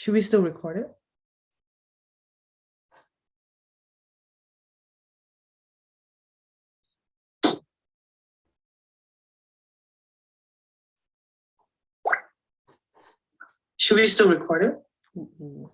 Should we still record it? Should we still record it? Mm-hmm.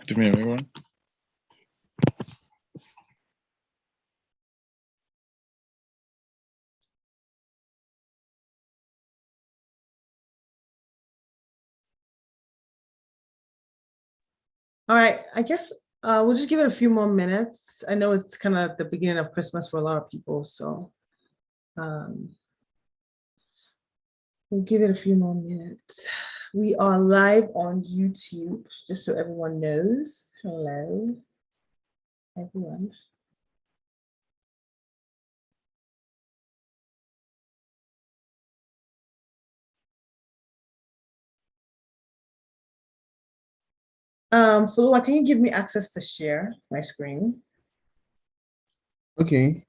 Give me everyone. All right, I guess we'll just give it a few more minutes. I know it's kind of the beginning of Christmas for a lot of people, so we'll give it a few more minutes. We are live on YouTube, just so everyone knows. Hello, everyone. Fulua, can you give me access to share my screen? Okay.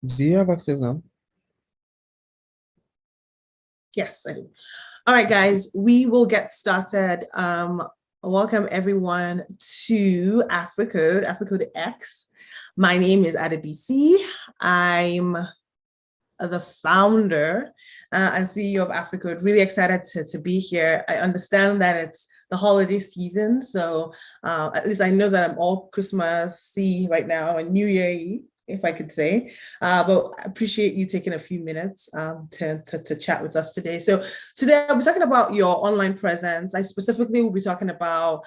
Do you have access now? Yes, I do. All right, guys, we will get started. Welcome everyone to AFRICODE X. My name is Adebisi. I'm the founder and CEO of AFRICODE. Really excited to be here. I understand that it's the holiday season, so at least I know that I'm all Christmas-y right now and New Year-y, if I could say, but I appreciate you taking a few minutes to chat with us today. So today I'll be talking about your online presence. I specifically will be talking about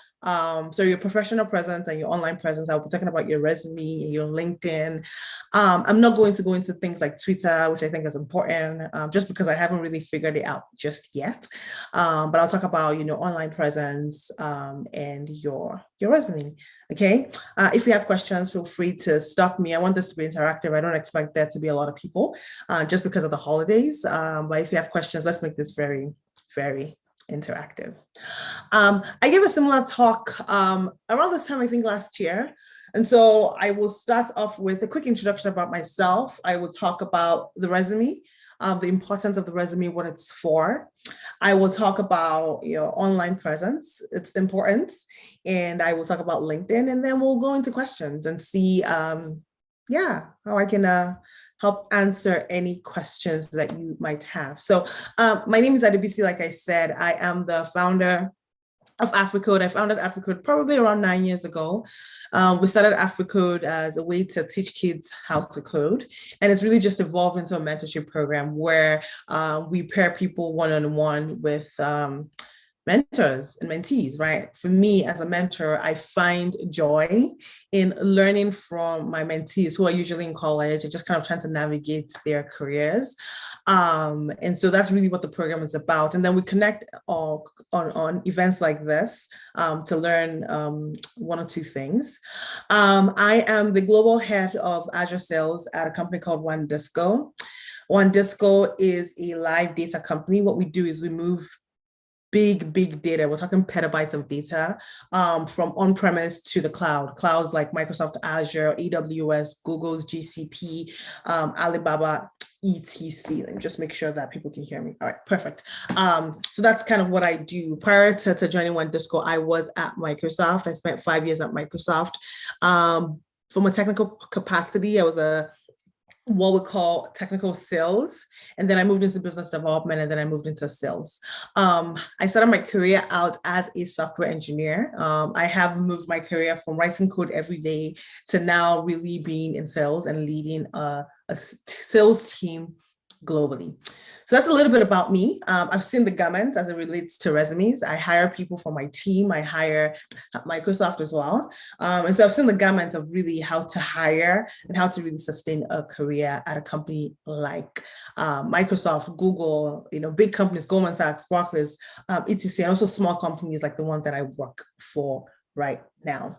your professional presence and your online presence. I'll be talking about your resume, your LinkedIn. I'm not going to go into things like Twitter, which I think is important, just because I haven't really figured it out just yet. But I'll talk about, online presence and your resume. Okay. If you have questions, feel free to stop me. I want this to be interactive. I don't expect there to be a lot of people just because of the holidays. But if you have questions, let's make this very, very interactive. I gave a similar talk around this time, I think last year. And so I will start off with a quick introduction about myself. I will talk about the resume, the importance of the resume, what it's for. I will talk about your online presence, its importance, and I will talk about LinkedIn, and then we'll go into questions and see, how I can help answer any questions that you might have. So my name is Adebisi, like I said. I am the founder of AFRICODE. I founded AFRICODE probably around 9 years ago. We started AFRICODE as a way to teach kids how to code. And it's really just evolved into a mentorship program where we pair people one-on-one with mentors and mentees, right? For me as a mentor, I find joy in learning from my mentees who are usually in college and just kind of trying to navigate their careers. And so that's really what the program is about. And then we connect on events like this to learn one or two things. I am the global head of Azure sales at a company called OneDisco. OneDisco is a live data company. What we do is we move big data. We're talking petabytes of data from on-premise to the cloud. Clouds like Microsoft Azure, AWS, Google's GCP, Alibaba, etc. Let me just make sure that people can hear me. All right, perfect. So that's kind of what I do. Prior to joining OneDisco, I was at Microsoft. I spent 5 years at Microsoft. From a technical capacity, I was what we call technical sales. And then I moved into business development, and then I moved into sales. I started my career out as a software engineer. I have moved my career from writing code every day to now really being in sales and leading a sales team globally. So that's a little bit about me. I've seen the gamut as it relates to resumes. I hire people for my team. I hire at Microsoft as well. And so I've seen the gamut of really how to hire and how to really sustain a career at a company like Microsoft, Google, big companies, Goldman Sachs, Barclays, etc. And also small companies like the ones that I work for right now.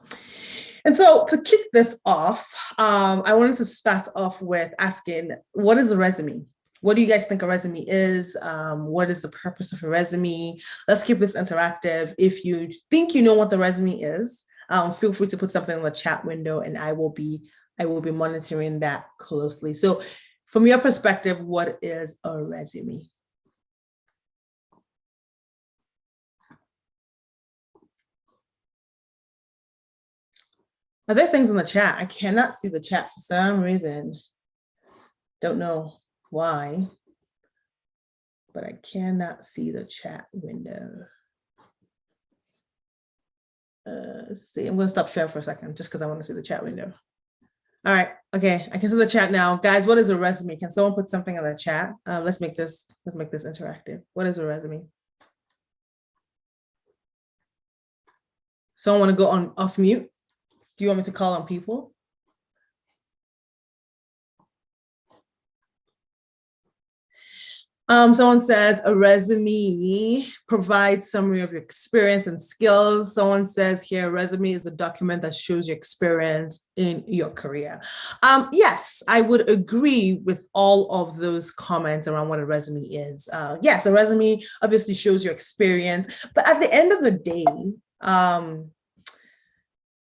And so to kick this off, I wanted to start off with asking, what is a resume? What do you guys think a resume is? What is the purpose of a resume? Let's keep this interactive. If you think you know what the resume is, feel free to put something in the chat window and I will be monitoring that closely. So from your perspective, what is a resume? Are there things in the chat? I cannot see the chat for some reason. Don't know why, but I cannot see the chat window. Let's see, I'm gonna stop sharing for a second just because I want to see the chat window. All right, okay, I can see the chat now. Guys, what is a resume? Can someone put something in the chat? Let's make this interactive. What is a resume? Someone want to go on off mute? Do you want me to call on people? Someone says a resume provides summary of your experience and skills. Someone says here, a resume is a document that shows your experience in your career. Yes, I would agree with all of those comments around what a resume is. Yes, a resume obviously shows your experience, but at the end of the day,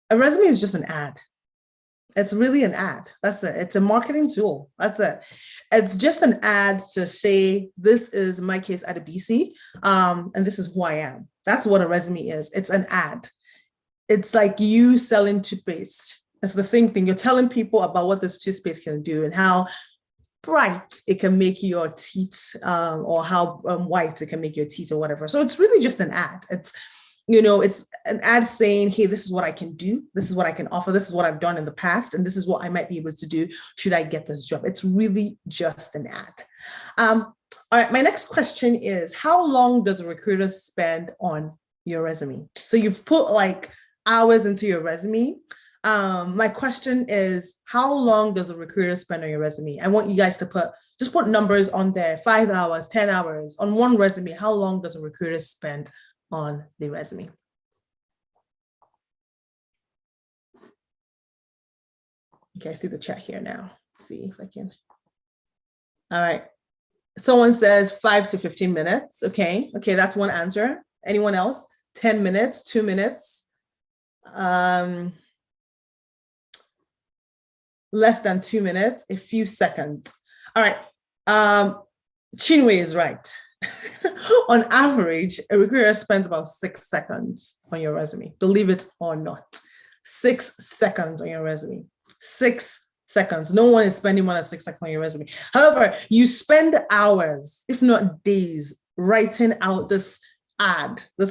a resume is just an ad. It's really an ad. That's it. It's a marketing tool. That's it. It's just an ad to say, this is my case at a BC, and this is who I am. That's what a resume is. It's an ad. It's like you selling toothpaste. It's the same thing. You're telling people about what this toothpaste can do and how bright it can make your teeth, or how white it can make your teeth or whatever. So it's really just an ad. It's an ad saying, hey, this is what I can do. This is what I can offer. This is what I've done in the past. And this is what I might be able to do should I get this job. It's really just an ad. All right, my next question is, how long does a recruiter spend on your resume? So you've put like hours into your resume. My question is, how long does a recruiter spend on your resume? I want you guys to just put numbers on there, 5 hours, 10 hours on one resume. How long does a recruiter spend on the resume? Okay, I see the chat here now. Let's see if I can. All right. Someone says 5 to 15 minutes. Okay, that's one answer. Anyone else? 10 minutes, 2 minutes. Less than 2 minutes, a few seconds. All right. Chinwe is right. On average, a recruiter spends about 6 seconds on your resume. Believe it or not, 6 seconds on your resume. 6 seconds. No one is spending more than 6 seconds on your resume. However, you spend hours, if not days, writing out this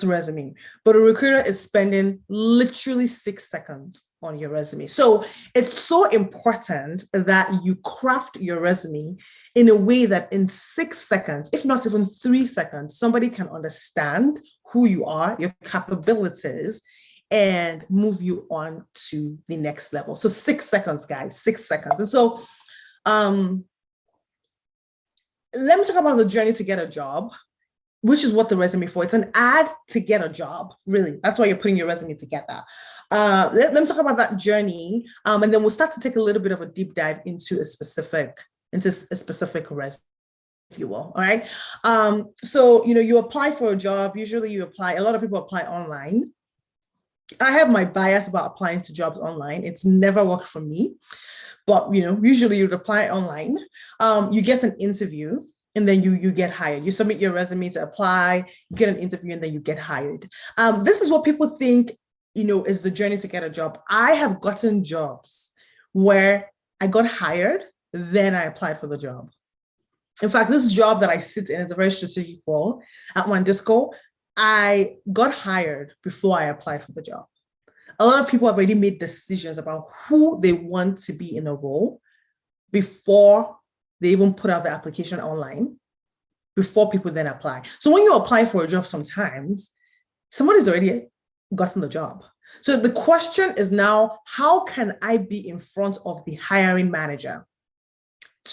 resume, but a recruiter is spending literally 6 seconds on your resume. So it's so important that you craft your resume in a way that in 6 seconds, if not even 3 seconds, somebody can understand who you are, your capabilities, and move you on to the next level. So 6 seconds, guys, 6 seconds. And so let me talk about the journey to get a job, which is what the resume for. It's an ad to get a job, really. That's why you're putting your resume together. Let me talk about that journey, and then we'll start to take a little bit of a deep dive into a specific resume, if you will. All right. So you apply for a job. Usually, a lot of people apply online. I have my bias about applying to jobs online. It's never worked for me, but usually you'd apply online. You get an interview. And then you get hired. You submit your resume to apply, you get an interview, and then you get hired. This is what people think, is the journey to get a job. I have gotten jobs where I got hired, then I applied for the job. In fact, this job that I sit in is a very strategic role at Wandisco. I got hired before I applied for the job. A lot of people have already made decisions about who they want to be in a role before they even put out the application online before people then apply. So when you apply for a job, sometimes somebody's already gotten the job. So the question is now, how can I be in front of the hiring manager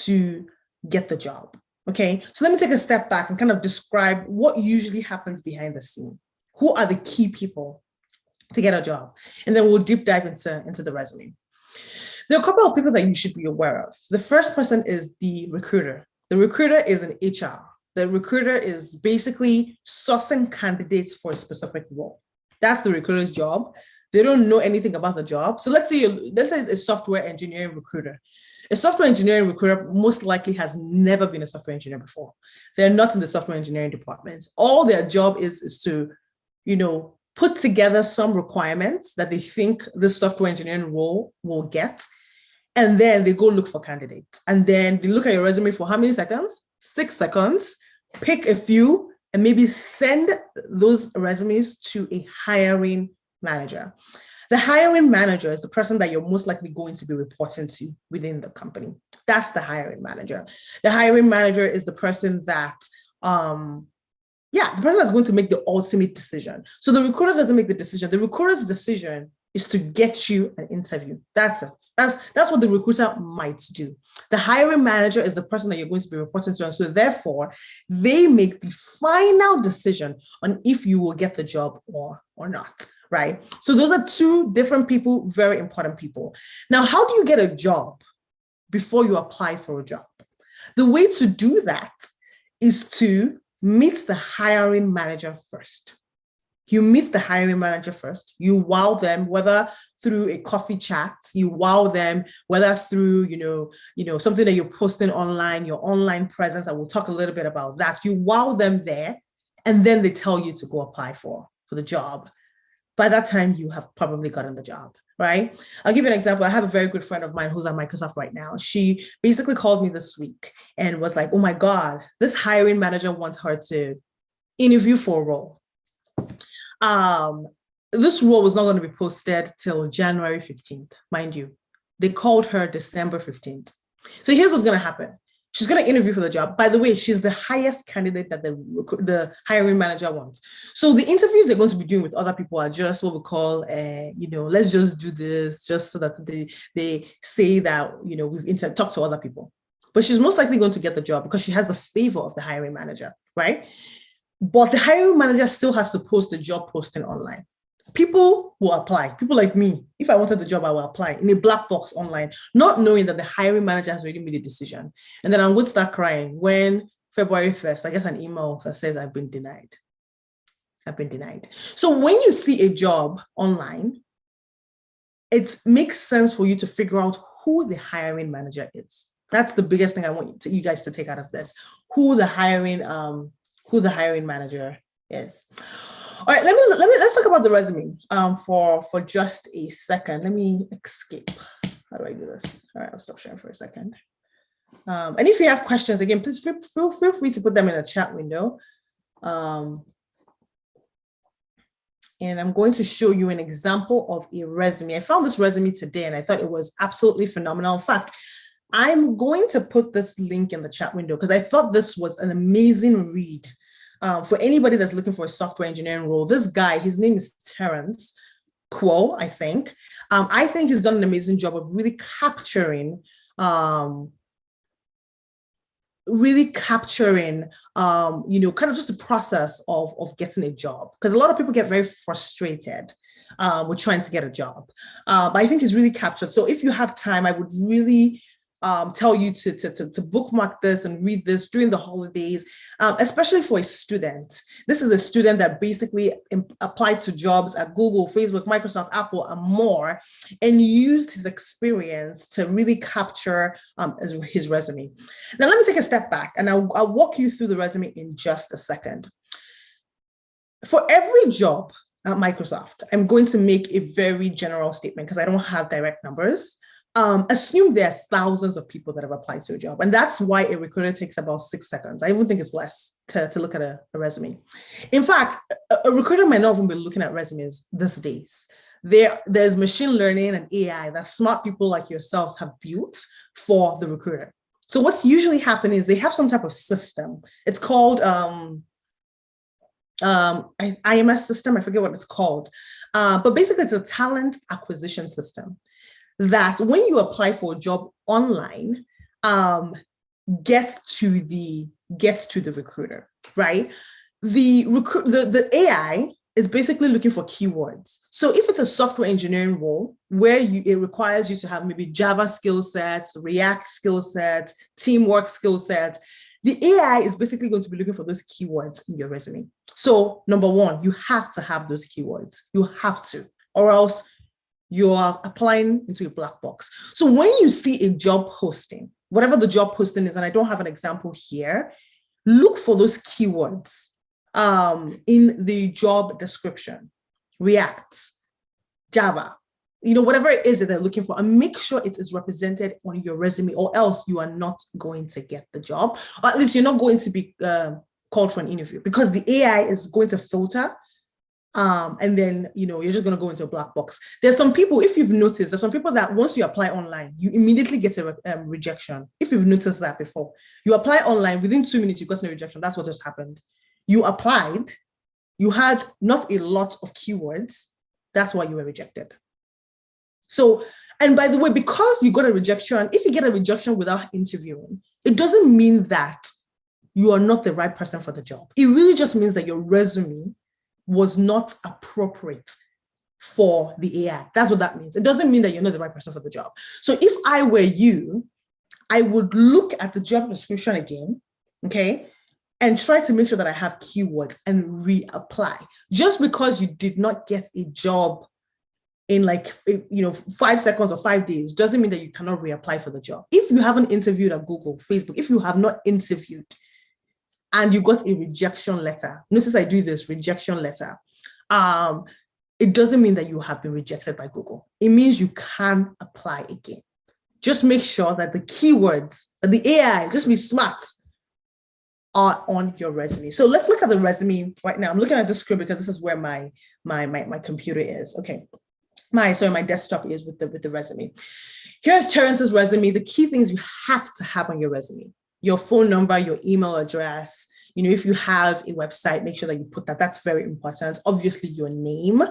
to get the job? Okay, so let me take a step back and kind of describe what usually happens behind the scene. Who are the key people to get a job? And then we'll deep dive into the resume. There are a couple of people that you should be aware of. The first person is the recruiter. The recruiter is an HR. The recruiter is basically sourcing candidates for a specific role. That's the recruiter's job. They don't know anything about the job. So let's say a software engineering recruiter. A software engineering recruiter most likely has never been a software engineer before. They're not in the software engineering department. All their job is to, put together some requirements that they think the software engineering role will get. And then they go look for candidates. And then they look at your resume for how many seconds? 6 seconds, pick a few, and maybe send those resumes to a hiring manager. The hiring manager is the person that you're most likely going to be reporting to within the company. That's the hiring manager. The hiring manager is the person that, the person that's going to make the ultimate decision. So the recruiter doesn't make the decision. The recruiter's decision is to get you an interview. That's it. That's what the recruiter might do. The hiring manager is the person that you're going to be reporting to. And so therefore, they make the final decision on if you will get the job or not, right? So those are two different people, very important people. Now, how do you get a job before you apply for a job? The way to do that is to meet the hiring manager first. You meet the hiring manager first. You wow them, whether through a coffee chat, you wow them, whether through, something that you're posting online, your online presence. I will talk a little bit about that. You wow them there, and then they tell you to go apply for the job. By that time, you have probably gotten the job, right? I'll give you an example. I have a very good friend of mine who's at Microsoft right now. She basically called me this week and was like, oh my God, this hiring manager wants her to interview for a role. This role was not going to be posted till January 15th, mind you. They called her December 15th. So here's what's going to happen. She's going to interview for the job. By the way, she's the highest candidate that the hiring manager wants. So the interviews they're going to be doing with other people are just what we call, let's just do this just so that they say that, we've talked to other people. But she's most likely going to get the job because she has the favor of the hiring manager, right? But the hiring manager still has to post the job posting online. People will apply. People like me, if I wanted the job, I will apply in a black box online, not knowing that the hiring manager has already made a decision. And then I'm going to start crying when February 1st, I get an email that says I've been denied. I've been denied. So when you see a job online, it makes sense for you to figure out who the hiring manager is. That's the biggest thing I want you guys to take out of this. Who the hiring manager is. All right, let's talk about the resume for just a second. Let me escape. How do I do this? All right, I'll stop sharing for a second. And if you have questions, again, please feel free to put them in the chat window. And I'm going to show you an example of a resume. I found this resume today and I thought it was absolutely phenomenal. In fact, I'm going to put this link in the chat window because I thought this was an amazing read. For anybody that's looking for a software engineering role, this guy, his name is Terrence Kuo, I think. I think he's done an amazing job of really capturing, kind of just the process of getting a job. Because a lot of people get very frustrated with trying to get a job. But I think he's really captured. So if you have time, I would really tell you to bookmark this and read this during the holidays, especially for a student. This is a student that basically applied to jobs at Google, Facebook, Microsoft, Apple, and more, and used his experience to really capture his resume. Now, let me take a step back and I'll walk you through the resume in just a second. For every job at Microsoft, I'm going to make a very general statement because I don't have direct numbers. Assume there are thousands of people that have applied to a job. And that's why a recruiter takes about 6 seconds. I even think it's less to look at a resume. In fact, a recruiter might not even be looking at resumes these days. There's machine learning and AI that smart people like yourselves have built for the recruiter. So what's usually happening is they have some type of system. It's called IMS system. I forget what it's called. But basically it's a talent acquisition system that when you apply for a job online, gets to the recruiter, right? The AI is basically looking for keywords. So if it's a software engineering role where it requires you to have maybe Java skill sets, React skill sets, teamwork skill sets, the AI is basically going to be looking for those keywords in your resume. So number one, you have to have those keywords. You have to, or else you are applying into a black box. So when you see a job posting, whatever the job posting is, and I don't have an example here, look for those keywords in the job description, React, Java, whatever it is that they're looking for, and make sure it is represented on your resume, or else you are not going to get the job, or at least you're not going to be called for an interview, because the AI is going to filter, and then you're just going to go into a black box. There's some people, if you've noticed, there's some people that once you apply online, you immediately get a rejection. If you've noticed that before, you apply online, within 2 minutes you got a rejection. That's what just happened. You applied, you had not a lot of keywords, that's why you were rejected. So, and by the way, because you got a rejection, if you get a rejection without interviewing, it doesn't mean that you are not the right person for the job. It really just means that your resume was not appropriate for the AI. That's what that means. It doesn't mean that you're not the right person for the job. So if I were you, I would look at the job description again, okay, and try to make sure that I have keywords and reapply. Just because you did not get a job in 5 seconds or 5 days doesn't mean that you cannot reapply for the job. If you haven't interviewed at Google, Facebook, if you have not interviewed and you got a rejection letter, notice I do this, rejection letter, it doesn't mean that you have been rejected by Google. It means you can apply again. Just make sure that the keywords, the AI, just be smart, are on your resume. So let's look at the resume right now. I'm looking at the screen because this is where my computer is. Okay. My desktop is with the resume. Here's Terence's resume. The key things you have to have on your resume: your phone number, your email address. If you have a website, make sure that you put that. That's very important. Obviously, your name.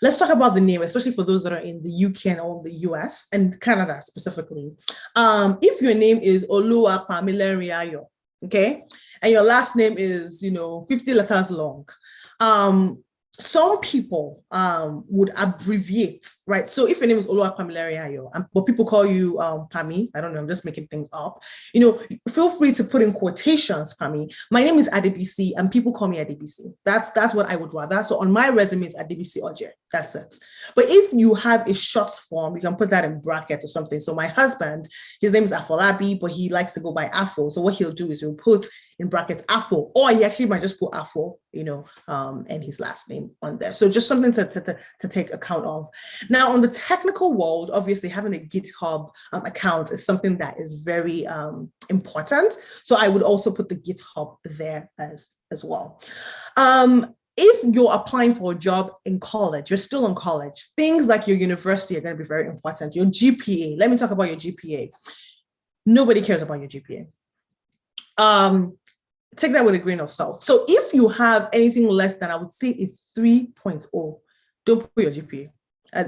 Let's talk about the name, especially for those that are in the UK or the US and Canada specifically. If your name is Oluwapamileriayo, okay, and your last name is 50 letters long, some people would abbreviate, right? So if your name is Oluwapamileriayo, but people call you Pami, I don't know, I'm just making things up. Feel free to put in quotations, Pami. My name is Adebisi, and people call me Adebisi. That's what I would rather. So on my resume, it's Adebisi Oje. That's it. But if you have a short form, you can put that in brackets or something. So my husband, his name is Afolabi, but he likes to go by Afo. So what he'll do is he'll put in brackets Afo, or he actually might just put Afo, and his last name on there. So just something to take account of. Now, on the technical world, obviously having a GitHub account is something that is very important. So I would also put the GitHub there as well. If you're applying for a job in college, you're still in college, things like your university are going to be very important. Your GPA, let me talk about your GPA. Nobody cares about your GPA. Take that with a grain of salt. So if you have anything less than, I would say, a 3.0, don't put your GPA.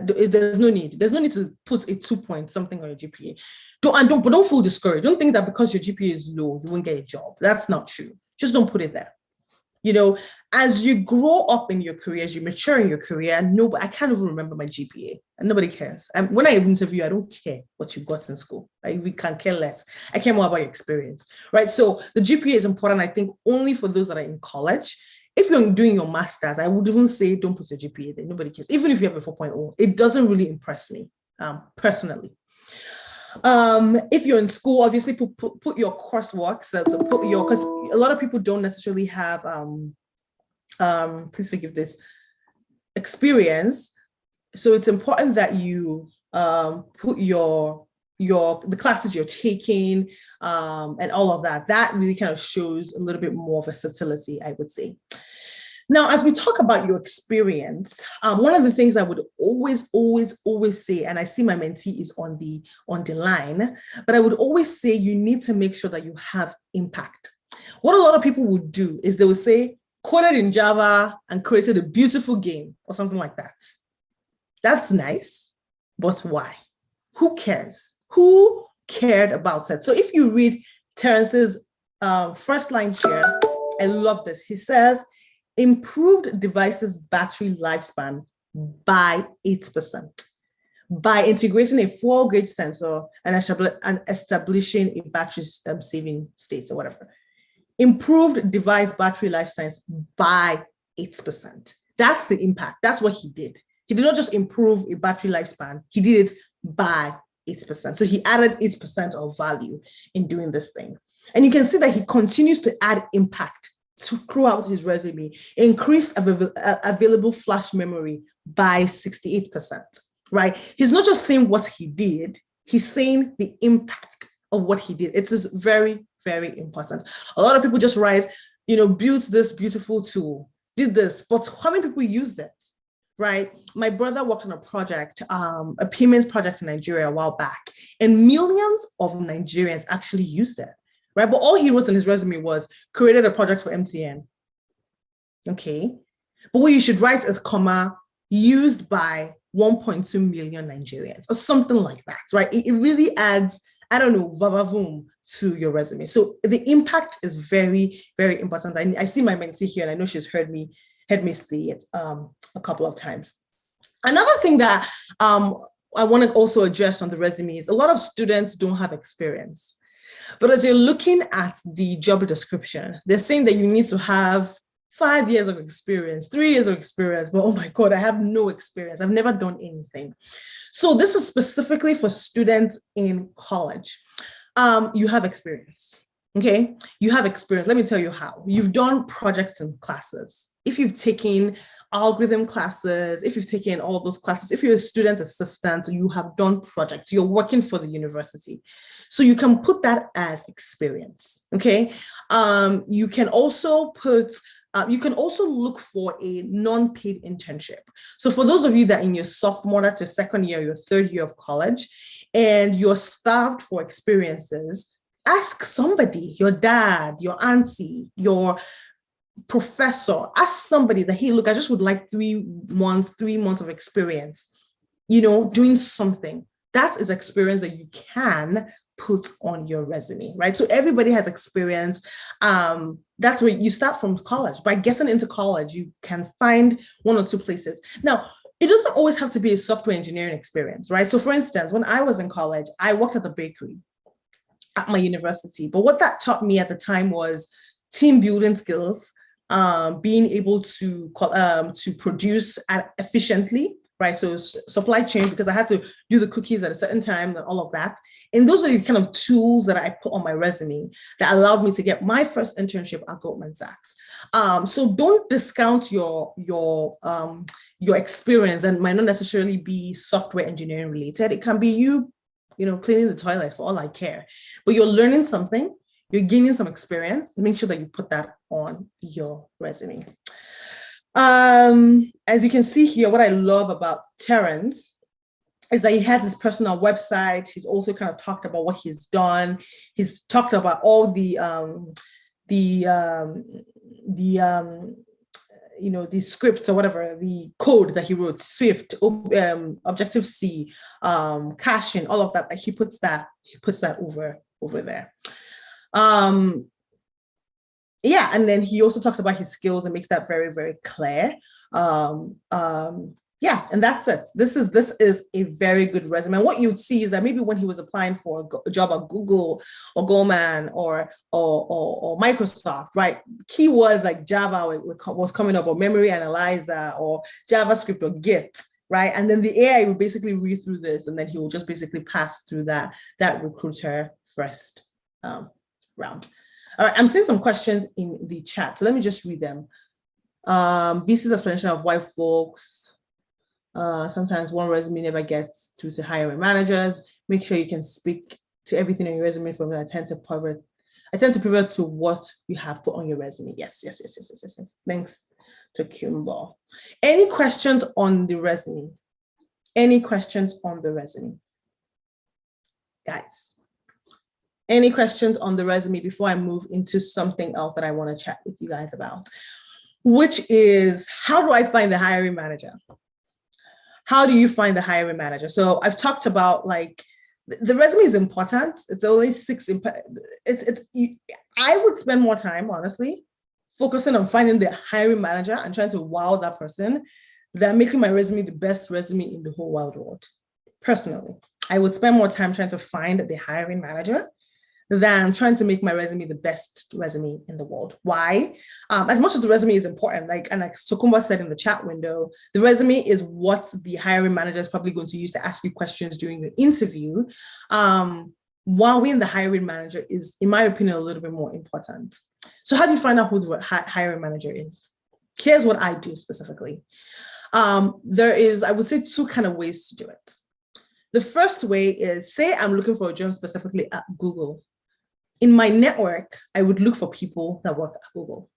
There's no need. There's no need to put a 2 point something on your GPA. But don't feel discouraged. Don't think that because your GPA is low, you won't get a job. That's not true. Just don't put it there. As you grow up in your career, as you mature in your career, I can't even remember my GPA, and nobody cares. And when I interview, I don't care what you got in school. We can care less. I care more about your experience, right? So the GPA is important, I think, only for those that are in college. If you're doing your master's, I would even say don't put your GPA there. Nobody cares. Even if you have a 4.0, it doesn't really impress me personally. If you're in school, obviously put your coursework. So put your, because a lot of people don't necessarily have please forgive this, experience. So it's important that you put the classes you're taking and all of that. That really kind of shows a little bit more versatility, I would say. Now, as we talk about your experience, one of the things I would always say, and I see my mentee is on the line, but I would always say you need to make sure that you have impact. What a lot of people would do is they would say, coded in Java and created a beautiful game or something like that. That's nice, but why? Who cares? Who cared about it? So if you read Terrence's first line here, I love this. He says, improved devices battery lifespan by 8% by integrating a fuel gauge sensor and establishing a battery saving states or whatever. Improved device battery lifespan by 8%. That's the impact. That's what he did. He did not just improve a battery lifespan, he did it by 8%. So he added 8% of value in doing this thing. And you can see that he continues to add impact throughout his resume. Increased available flash memory by 68%, right? He's not just saying what he did, he's saying the impact of what he did. It is very, very important. A lot of people just write, built this beautiful tool, did this, but how many people used it, right? My brother worked on a project, a payments project in Nigeria a while back, and millions of Nigerians actually used it. Right, but all he wrote on his resume was created a project for MTN. Okay, but what you should write is comma used by 1.2 million Nigerians or something like that, right? It really adds, I don't know, vavavoom to your resume. So the impact is very, very important. I see my mentee here, and I know she's heard me say it a couple of times. Another thing that I want to also address on the resume is a lot of students don't have experience. But as you're looking at the job description, they're saying that you need to have 5 years of experience, 3 years of experience, but oh my God, I have no experience. I've never done anything. So this is specifically for students in college. You have experience, okay? You have experience. Let me tell you how. You've done projects and classes. If you've taken algorithm classes, if you've taken all those classes, if you're a student assistant, you have done projects, you're working for the university. So you can put that as experience, okay? You can also look for a non-paid internship. So for those of you that in your sophomore, that's your second year, your third year of college, and you're starved for experiences, ask somebody, your dad, your auntie, your professor, ask somebody that, hey, look, I just would like 3 months of experience, doing something. That is experience that you can put on your resume, right? So everybody has experience. That's where you start from college. By getting into college, you can find 1 or 2 places. Now, it doesn't always have to be a software engineering experience, right? So for instance, when I was in college, I worked at the bakery at my university. But what that taught me at the time was team building skills, being able to produce efficiently, right? So supply chain, because I had to do the cookies at a certain time and all of that. And those were the kind of tools that I put on my resume that allowed me to get my first internship at Goldman Sachs. So don't discount your experience, and might not necessarily be software engineering related. It can be you cleaning the toilet, for all I care. But you're learning something, you're gaining some experience. Make sure that you put that on your resume. As you can see here, what I love about Terrence is that he has his personal website. He's also kind of talked about what he's done. He's talked about all the scripts or whatever, the code that he wrote, Swift, Objective-C, caching, all of that. Like he puts that over there. Yeah, and then he also talks about his skills and makes that very, very clear. Yeah, and that's it. This is a very good resume. And what you'd see is that maybe when he was applying for a job at Google or Goldman or Microsoft, right? Keywords like Java was coming up, or memory analyzer, or JavaScript, or Git, right? And then the AI will basically read through this, and then he will just basically pass through that recruiter first round. All right, I'm seeing some questions in the chat, so let me just read them. BC's explanation of why folks sometimes one resume never gets through to hiring managers. Make sure you can speak to everything on your resume from an attentive pivot to what you have put on your resume. Yes. Thanks to Kimball. Any questions on the resume? Any questions on the resume? Guys, any questions on the resume before I move into something else that I want to chat with you guys about, which is, how do I find the hiring manager? How do you find the hiring manager? So I've talked about, like, the resume is important. It's only 6. I would spend more time, honestly, focusing on finding the hiring manager and trying to wow that person than making my resume the best resume in the whole wide world. Personally, I would spend more time trying to find the hiring manager than trying to make my resume the best resume in the world. Why? As much as the resume is important, like Tokumba said in the chat window, the resume is what the hiring manager is probably going to use to ask you questions during the interview. While being the hiring manager is, in my opinion, a little bit more important. So how do you find out who the hiring manager is? Here's what I do specifically. There is, I would say, 2 kind of ways to do it. The first way is, say I'm looking for a job specifically at Google. In my network, I would look for people that work at Google.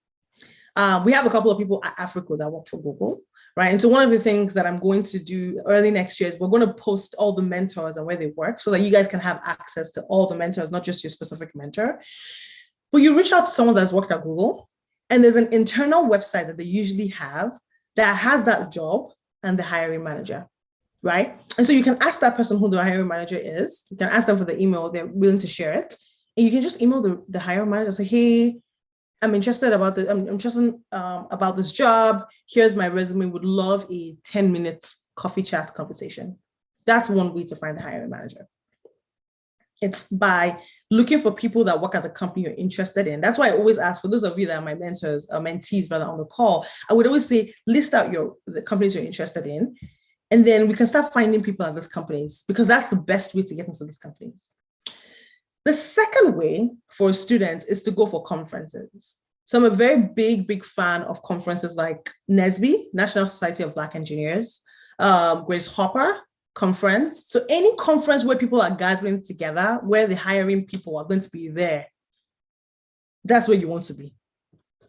We have a couple of people at AFRICODE that work for Google, right? And so one of the things that I'm going to do early next year is we're going to post all the mentors and where they work so that you guys can have access to all the mentors, not just your specific mentor. But you reach out to someone that's worked at Google, and there's an internal website that they usually have that has that job and the hiring manager, right? And so you can ask that person who the hiring manager is. You can ask them for the email, they're willing to share it. And you can just email the hiring manager and say, hey, I'm interested about this. I'm interested about this job. Here's my resume. Would love a 10 minutes coffee chat conversation. That's one way to find the hiring manager. It's by looking for people that work at the company you're interested in. That's why I always ask, for those of you that are my mentors, mentees rather, on the call, I would always say, list out the companies you're interested in, and then we can start finding people at those companies, because that's the best way to get into these companies. The second way for students is to go for conferences. So I'm a very big fan of conferences like NSBE, National Society of Black Engineers, Grace Hopper conference. So any conference where people are gathering together, where the hiring people are going to be there, that's where you want to be.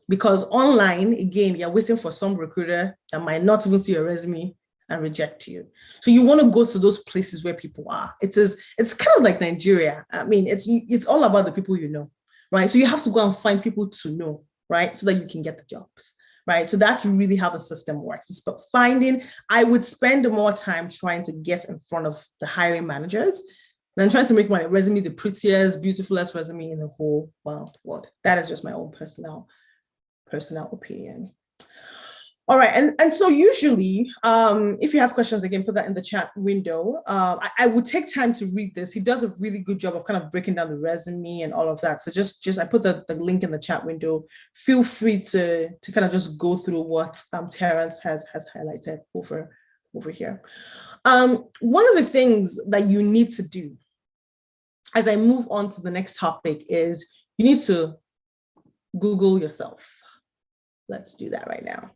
Because online, again, you're waiting for some recruiter that might not even see your resume and reject you. So you want to go to those places where people are. It's kind of like Nigeria. I mean, it's all about the people you know, right? So you have to go and find people to know, right? So that you can get the jobs, right? So that's really how the system works. It's about finding. I would spend more time trying to get in front of the hiring managers than trying to make my resume the prettiest, beautifulest resume in the whole world. That is just my own personal opinion. All right, and so usually, if you have questions, again, put that in the chat window. I would take time to read this. He does a really good job of kind of breaking down the resume and all of that. So just I put the link in the chat window. Feel free to kind of just go through what Terrence has highlighted over here. One of the things that you need to do as I move on to the next topic is you need to Google yourself. Let's do that right now.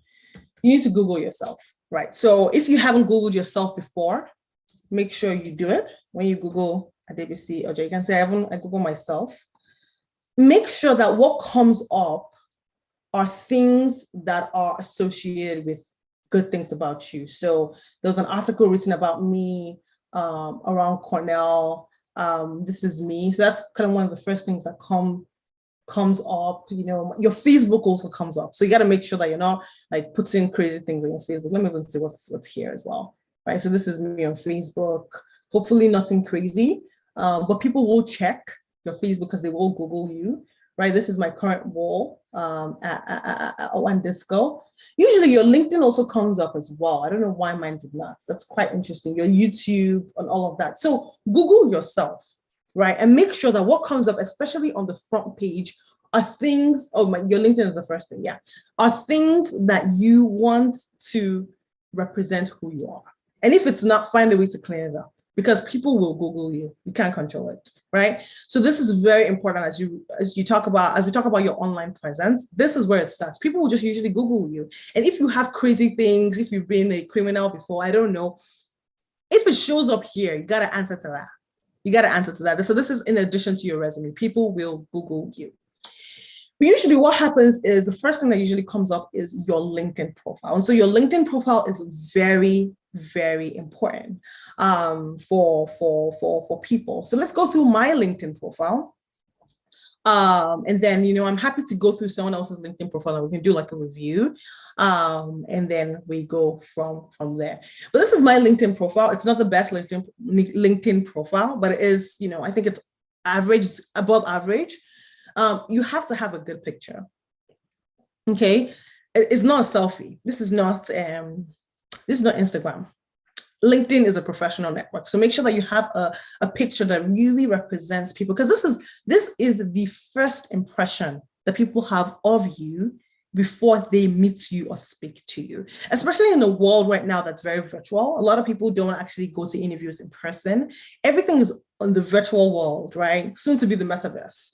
You need to Google yourself, right? So if you haven't Googled yourself before, make sure you do it. When you Google Adebisi, or you can say, I Google myself. Make sure that what comes up are things that are associated with good things about you. So there was an article written about me around Cornell. This is me. So that's kind of one of the first things that comes up. You know, your Facebook also comes up. So you got to make sure that you're not like putting crazy things on your Facebook. Let me even see what's here as well, right? So this is me on Facebook. Hopefully nothing crazy, but people will check your Facebook because they will Google you, right? This is my current wall at One Disco. Usually your LinkedIn also comes up as well. I don't know why mine did not. That's quite interesting. Your YouTube and all of that. So Google yourself, right? And make sure that what comes up, especially on the front page, are things, your LinkedIn is the first thing, yeah, are things that you want to represent who you are. And if it's not, find a way to clean it up, because people will Google you. You can't control it, right? So this is very important as we talk about your online presence. This is where it starts. People will just usually Google you. And if you have crazy things, if you've been a criminal before, I don't know, if it shows up here, you got to answer to that. You got to answer to that. So this is in addition to your resume. People will Google you. But usually what happens is the first thing that usually comes up is your LinkedIn profile. And so your LinkedIn profile is very, very important for people. So let's go through my LinkedIn profile. And then, I'm happy to go through someone else's LinkedIn profile and we can do like a review. And then we go from there. But this is my LinkedIn profile. It's not the best LinkedIn profile, but it is, I think it's average, above average. You have to have a good picture. Okay. It's not a selfie. This is not Instagram. LinkedIn is a professional network. So make sure that you have a picture that really represents people, because this is the first impression that people have of you before they meet you or speak to you, especially in a world right now that's very virtual. A lot of people don't actually go to interviews in person. Everything is on the virtual world, right? Soon to be the metaverse.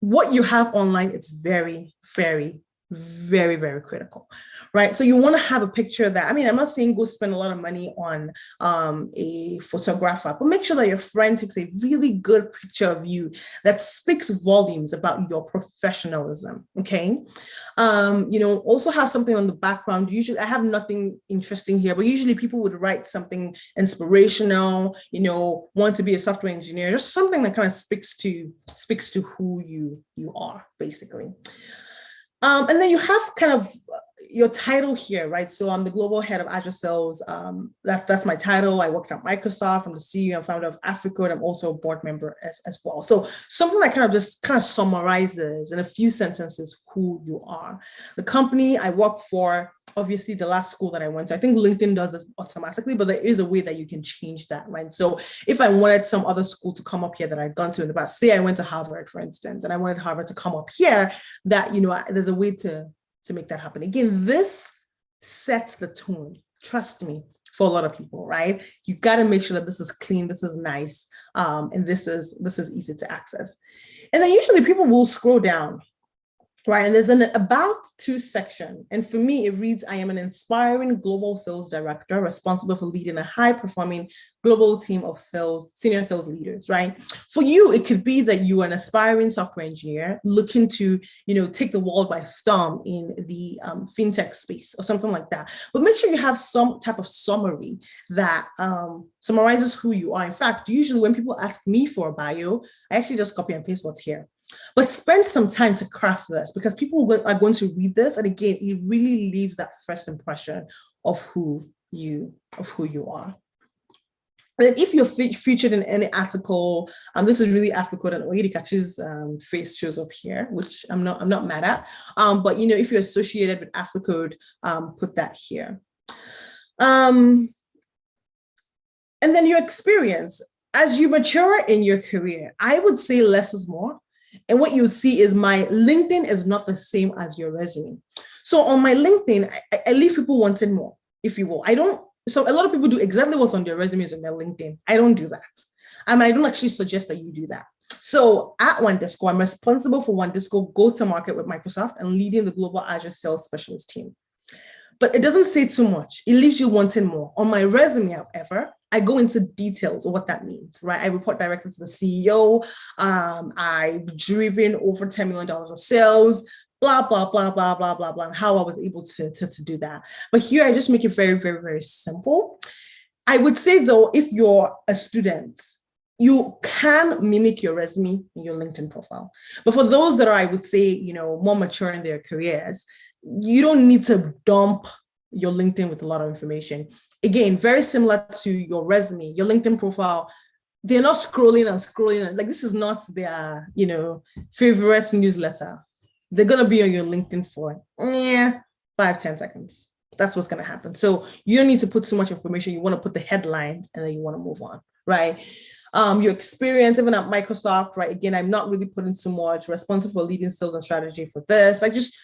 What you have online, it's very, very, very, very critical, right? So you want to have a picture that, I'm not saying go spend a lot of money on a photographer, but make sure that your friend takes a really good picture of you that speaks volumes about your professionalism, okay? Also have something on the background. Usually, I have nothing interesting here, but usually people would write something inspirational, want to be a software engineer, just something that kind of speaks to who you are, basically. And then you have kind of your title here, right? So I'm the global head of Azure Sales. That's my title. I worked at Microsoft. I'm the CEO and founder of AFRICODE. I'm also a board member as well. So something that kind of summarizes in a few sentences who you are. The company I work for, obviously the last school that I went to, I think LinkedIn does this automatically, but there is a way that you can change that, right? So if I wanted some other school to come up here that I'd gone to in the past, say I went to Harvard, for instance, and I wanted Harvard to come up here, that, there's a way to make that happen. Again, this sets the tone, trust me, for a lot of people, right? You got to make sure that this is clean, this is nice, and this is easy to access. And then usually people will scroll down, right? And there's an about to section. And for me, it reads, I am an inspiring global sales director responsible for leading a high performing global team of senior sales leaders, right? For you, it could be that you are an aspiring software engineer looking to, take the world by storm in the fintech space or something like that. But make sure you have some type of summary that summarizes who you are. In fact, usually when people ask me for a bio, I actually just copy and paste what's here. But spend some time to craft this, because people are going to read this. And again, it really leaves that first impression of who you are. And if you're featured in any article, this is really AFRICODE, and Oyedikachi's face shows up here, which I'm not mad at. But if you're associated with AFRICODE, put that here. And then your experience. As you mature in your career, I would say less is more. And what you would see is my LinkedIn is not the same as your resume. So on my LinkedIn, I leave people wanting more, if you will. So a lot of people do exactly what's on their resumes on their LinkedIn. I don't do that. I don't actually suggest that you do that. So at WANDisco, I'm responsible for WANDisco go-to-market with Microsoft and leading the global Azure sales specialist team. But it doesn't say too much. It leaves you wanting more. On my resume, however, I go into details of what that means, right? I report directly to the CEO. I've driven over $10 million of sales, blah, blah, blah, blah, blah, blah, blah, and how I was able to do that. But here I just make it very, very, very simple. I would say though, if you're a student, you can mimic your resume in your LinkedIn profile. But for those that are, I would say, more mature in their careers, you don't need to dump your LinkedIn with a lot of information. Again, very similar to your resume, your LinkedIn profile, they're not scrolling and scrolling. Like, this is not their, favorite newsletter. They're going to be on your LinkedIn for 5-10 seconds. That's what's going to happen. So you don't need to put too much information. You want to put the headlines and then you want to move on, right? Your experience, even at Microsoft, right? Again, I'm not really putting too much. Responsible for leading sales and strategy for this. Like, just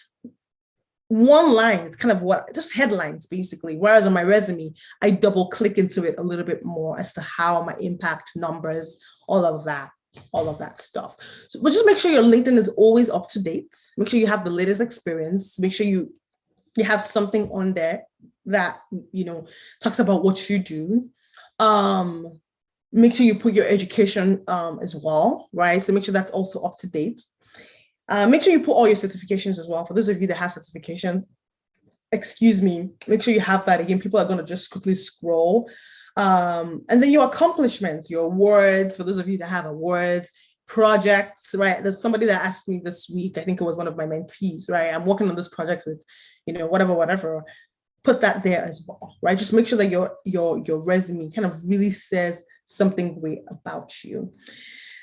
one line, it's kind of just headlines basically. Whereas on my resume, I double click into it a little bit more as to how my impact numbers, all of that stuff. So, but just make sure your LinkedIn is always up to date. Make sure you have the latest experience. Make sure you have something on there that, talks about what you do. Make sure you put your education as well, right? So make sure that's also up to date. Make sure you put all your certifications as well. For those of you that have certifications, excuse me, make sure you have that. Again, people are going to just quickly scroll. And then your accomplishments, your awards, for those of you that have awards, projects, right? There's somebody that asked me this week, I think it was one of my mentees, right? I'm working on this project with, whatever. Put that there as well, right? Just make sure that your resume kind of really says something great about you.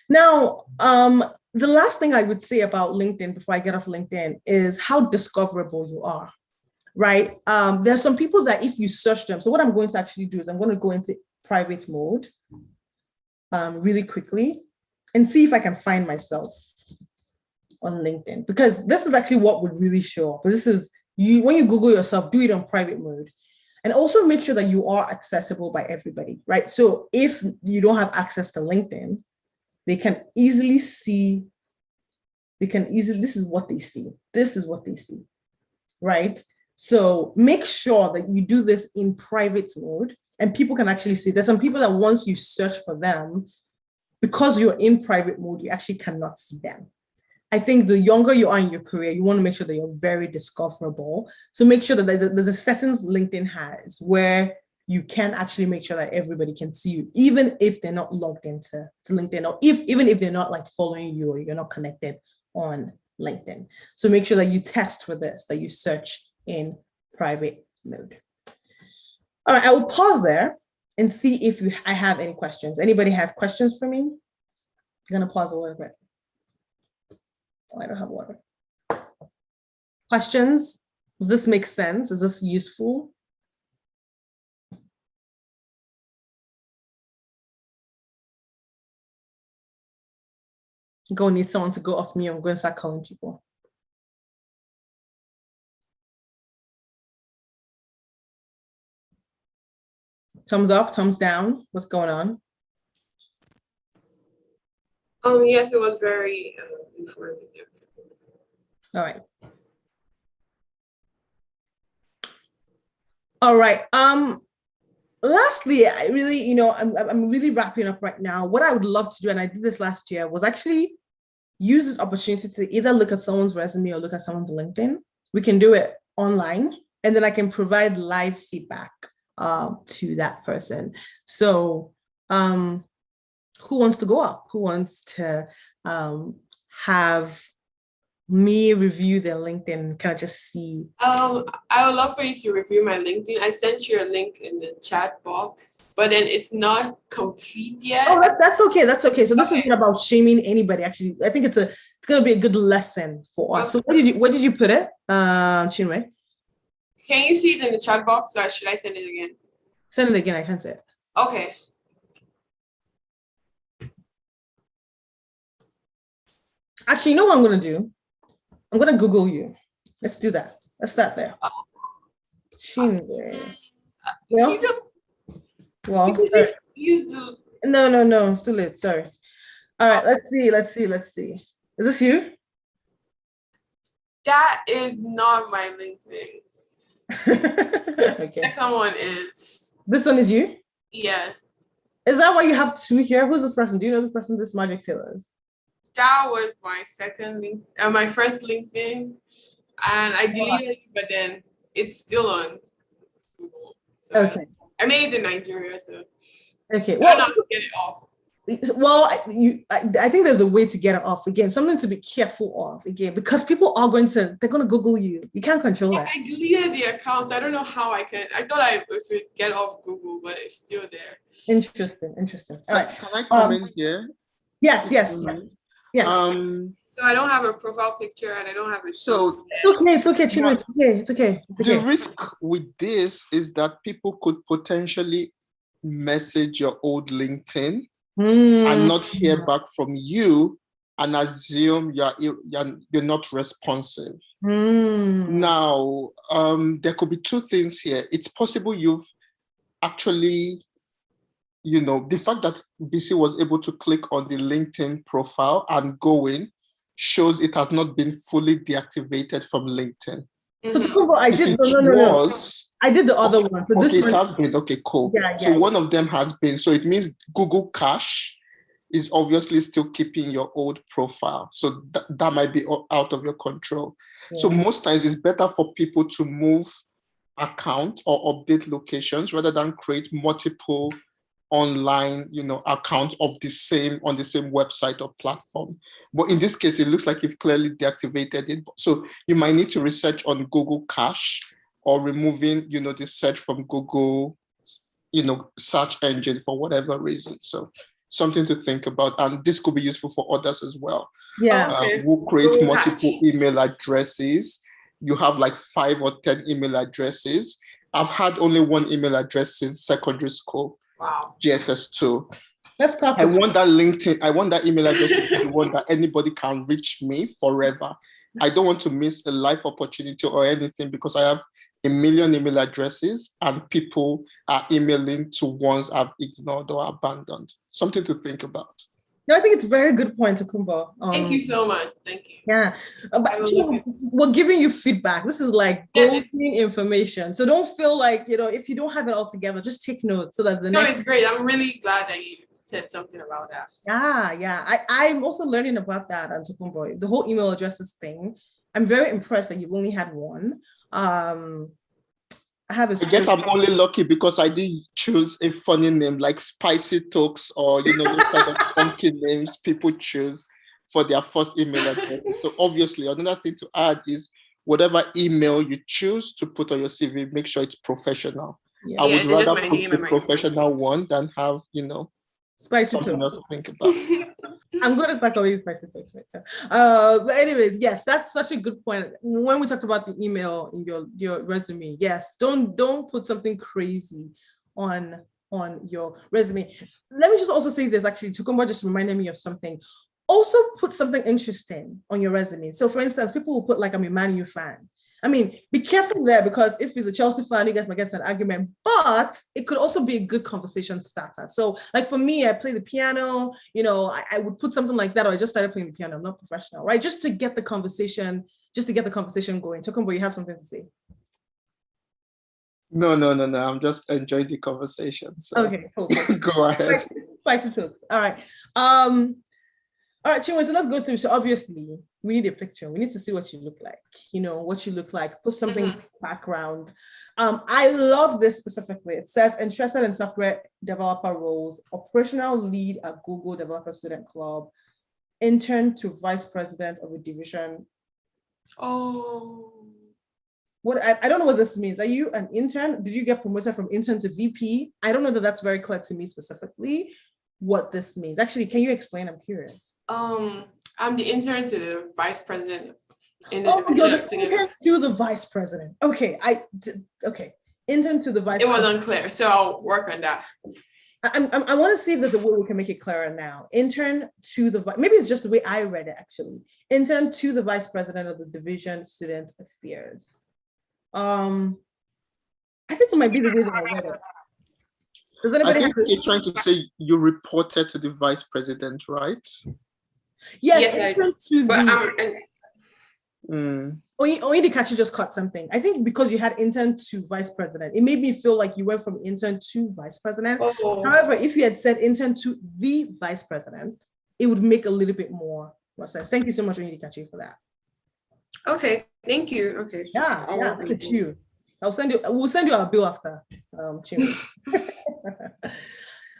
Now, the last thing I would say about LinkedIn before I get off LinkedIn is how discoverable you are, right? There's some people that if you search them, so what I'm going to actually do is I'm going to go into private mode really quickly and see if I can find myself on LinkedIn, because this is actually what would really show up. This is you, when you Google yourself, do it on private mode. And also make sure that you are accessible by everybody, right? So if you don't have access to LinkedIn, they can easily see, this is what they see. This is what they see, right? So make sure that you do this in private mode and people can actually see. There's some people that once you search for them, because you're in private mode, you actually cannot see them. I think the younger you are in your career, you want to make sure that you're very discoverable. So make sure that there's a settings LinkedIn has where you can actually make sure that everybody can see you, even if they're not logged into LinkedIn, or even if they're not like following you or you're not connected on LinkedIn. So make sure that you test for this, that you search in private mode. All right, I will pause there and see if I have any questions. Anybody has questions for me? I'm gonna pause a little bit. Oh, I don't have water. Questions? Does this make sense? Is this useful? Go need someone to go off me. I'm going to start calling people. Thumbs up, thumbs down. What's going on? Yes, it was very informative. All right. All right. Lastly, I really, I'm really wrapping up right now. What I would love to do, and I did this last year, was actually use this opportunity to either look at someone's resume or look at someone's LinkedIn. We can do it online, and then I can provide live feedback to that person. So who wants to go up? Who wants to have me review their LinkedIn? Can I just see? I would love for you to review my LinkedIn. I sent you a link in the chat box, but then it's not complete yet. Oh, that's okay. That's okay. So this isn't about shaming anybody. Actually, I think it's going to be a good lesson for us. Okay. So where did you put it, Chinwe? Can you see it in the chat box, or should I send it again? Send it again. I can't see it. Okay. Actually, you know what I'm going to do? I'm going to Google you. Let's do that. Let's start there. Chinwe. Well, no, still late. Sorry. All right, let's see. Is this you? That is not my LinkedIn. Okay. Second one is. This one is you? Yeah. Is that why you have two here? Who's this person? Do you know this person? This Magic Taylor's. That was my second link, my first LinkedIn, and I deleted it, but then it's still on Google. So okay. I made it in Nigeria, so okay. Well, to get it off. Well, I think there's a way to get it off. Again, something to be careful of. Again, because people are going to Google you. You can't control that. I deleted the accounts. I don't know how I can. I thought I was to get off Google, but it's still there. Interesting. All right. Can I comment here? Yes. Yes. So I don't have a profile picture and I don't have a. So it's okay, Chinwe. It's okay. The risk with this is that people could potentially message your old LinkedIn and not hear back from you and assume you're not responsive. Now, there could be two things here. It's possible you've actually, the fact that BC was able to click on the LinkedIn profile and go in shows it has not been fully deactivated from LinkedIn. So I did I did the other one. So okay, it has been. Okay, cool. Yeah. So one of them has been. So it means Google Cache is obviously still keeping your old profile. So that might be out of your control. Yeah. So most times it's better for people to move account or update locations rather than create multiple online, accounts on the same website or platform. But in this case, it looks like you've clearly deactivated it. So you might need to research on Google Cache or removing, the search from Google, search engine for whatever reason. So something to think about. And this could be useful for others as well. Yeah. Who create multiple email addresses. You have like 5 or 10 email addresses. I've had only one email address since secondary school. Wow. GSS2. Let's talk. I want that LinkedIn. I want that email address to be the one that anybody can reach me forever. I don't want to miss a life opportunity or anything because I have a million email addresses and people are emailing to ones I've ignored or abandoned. Something to think about. No, I think it's a very good point, Tokumbo. Thank you so much. Thank you. Yeah, we're giving you feedback. This is like golden information. So don't feel like, if you don't have it all together, just take notes so that the next. No, it's great. I'm really glad that you said something about that. Yeah. I'm also learning about that, and Tokumbo, the whole email addresses thing. I'm very impressed that you've only had one. I guess I'm only lucky because I didn't choose a funny name like Spicy Talks or those kind of funky names people choose for their first email address. So obviously, another thing to add is whatever email you choose to put on your CV, make sure it's professional. Yeah. I would rather put a professional one than have Spicy something else to think about. I'm going to start calling you Spicy Talks. But anyways, yes, that's such a good point. When we talked about the email in your resume, yes, don't put something crazy on your resume. Let me just also say this, actually, Tukumba just reminded me of something. Also put something interesting on your resume. So for instance, people will put like, I'm a Man U fan. I mean, be careful there because if he's a Chelsea fan, you guys might get an argument, but it could also be a good conversation starter. So like for me, I play the piano, I would put something like that, or I just started playing the piano. I'm not professional, right? Just to get the conversation going. Tokumbo, you have something to say? No. I'm just enjoying the conversation. So. Okay, cool. Go ahead. Spicy Talks. All right. All right, Chinwe, so let's go through. So obviously, we need a picture. We need to see what you look like. What you look like. Put something in the background. I love this specifically. It says, interested in software developer roles, operational lead at Google Developer Student Club, intern to vice president of a division. Oh. What I don't know what this means. Are you an intern? Did you get promoted from intern to VP? I don't know that that's very clear to me specifically what this means. Actually, can you explain? I'm curious. I'm the intern to the vice president in the division of students. To the vice president. Okay, intern to the vice. It was unclear, so I'll work on that. I want to see if there's a way we can make it clearer now. Intern to the maybe it's just the way I read it actually. Intern to the vice president of the division students affairs. I think it might be the way that I read it. Does anybody have you're trying to say you reported to the vice president, right? Yes, I do. Oyedikachi just caught something. I think because you had intern to vice president, it made me feel like you went from intern to vice president. Oh. However, if you had said intern to the vice president, it would make a little bit more sense. Thank you so much, Oyedikachi, for that. Okay, thank you. Okay. Yeah, look at you. We'll send you our bill after.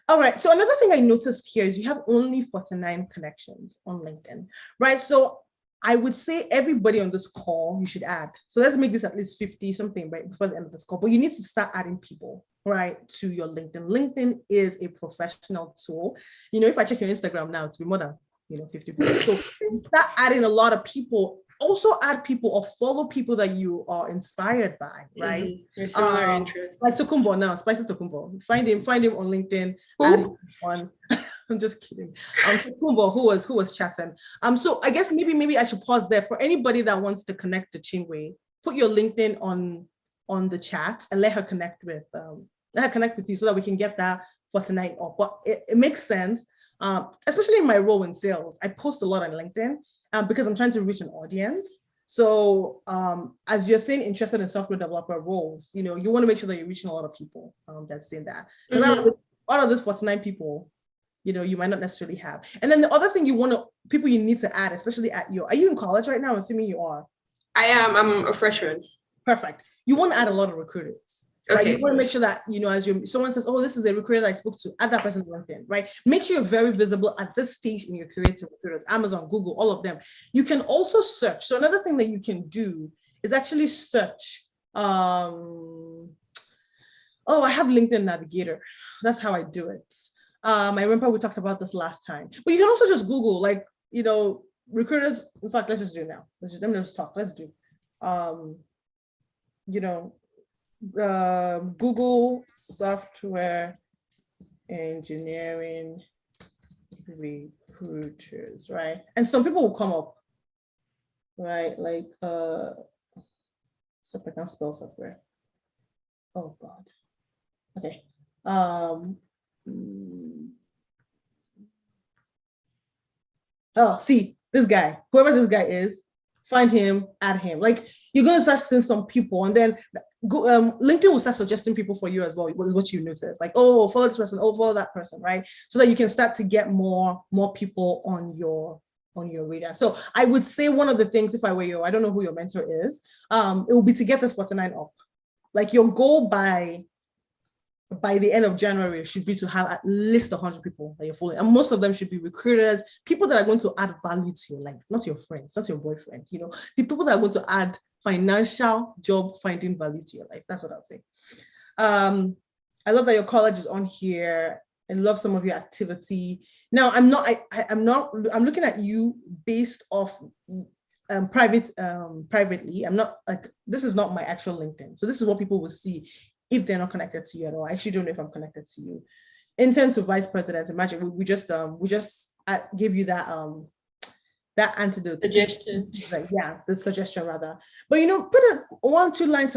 All right. So another thing I noticed here is you have only 49 connections on LinkedIn, right? So I would say everybody on this call you should add. So let's make this at least 50 something right before the end of this call. But you need to start adding people, right, to your LinkedIn. LinkedIn is a professional tool. If I check your Instagram now, it's be more than 50 people. So start adding a lot of people. Also add people or follow people that you are inspired by, right? Your similar interests. Like Tokumbo now, Spicy Tokumbo. Find him on LinkedIn. Add him on. I'm just kidding. Tokumbo, who was chatting. So I guess maybe I should pause there. For anybody that wants to connect to Chinwe, put your LinkedIn on the chat and let her connect with you so that we can get that for tonight off. But it makes sense, especially in my role in sales. I post a lot on LinkedIn. Because I'm trying to reach an audience. So as you're saying, interested in software developer roles, you want to make sure that you're reaching a lot of people that's saying that. Because out of this 49 people, you might not necessarily have. And then the other thing people you need to add, especially are you in college right now? I'm assuming you are. I am. I'm a freshman. Perfect. You want to add a lot of recruiters. Right? Okay. You want to make sure that, as someone says, oh, this is a recruiter I spoke to, add that person to LinkedIn, right? Make sure you're very visible at this stage in your career to recruiters, Amazon, Google, all of them. You can also search. So another thing that you can do is actually search. I have LinkedIn Navigator. That's how I do it. I remember we talked about this last time. But you can also just Google, recruiters. In fact, let's just do it now. Let me just talk. Let's do. Google software engineering recruiters, right? And some people will come up, right? Like, so I can't spell software. Oh God. Okay. See this guy, whoever this guy is, find him, add him. Like, you're going to start seeing some people, and then LinkedIn will start suggesting people for you as well. What is what you notice? Like, oh, follow this person, oh, follow that person, right? So that you can start to get more people on your radar. So I would say one of the things, if I were you, I don't know who your mentor is, it would be to get this 49 up. Like, your goal by the end of January should be to have at least 100 people that you're following. And most of them should be recruiters, people that are going to add value to your life, not your friends, not your boyfriend, the people that are going to add financial job finding value to your life. That's what I'll say. I love that your college is on here. I love some of your activity. Now, I'm looking at you based off privately. I'm not this is not my actual LinkedIn. So this is what people will see if they're not connected to you at all. I actually don't know if I'm connected to you. Intern to vice president. Imagine we just gave you that antidote suggestion. The suggestion rather. But put a 1-2 line